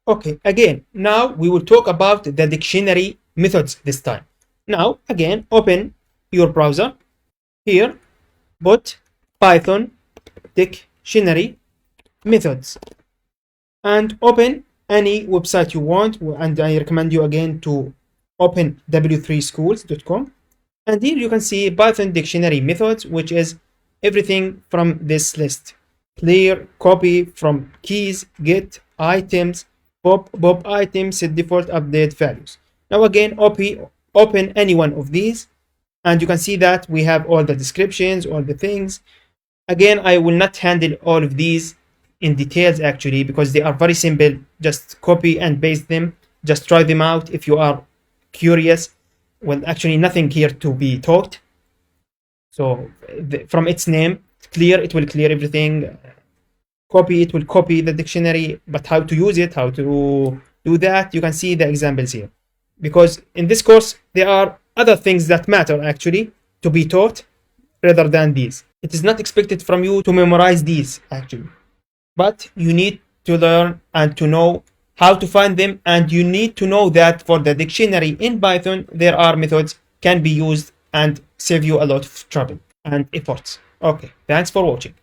Okay, again, now we will talk about the dictionary methods this time. Now, again, open your browser. Here, put Python dictionary methods and open any website you want. And I recommend you again to open w3schools.com. And here you can see Python dictionary methods, which is everything from this list. Clear, copy from keys, get, items, pop items, set default, update values. Now again, open any one of these, and you can see that we have all the descriptions, all the things. Again, I will not handle all of these in details actually, because they are very simple. Just copy and paste them. Just try them out if you are curious. Well, actually nothing here to be taught. So from its name, clear, it will clear everything. Copy, it will copy the dictionary, but how to use it, how to do that, you can see the examples here. Because in this course, there are other things that matter actually to be taught rather than these. It is not expected from you to memorize these actually, but you need to learn and to know how to find them, and you need to know that for the dictionary in Python, there are methods can be used and save you a lot of trouble and efforts. Okay, thanks for watching.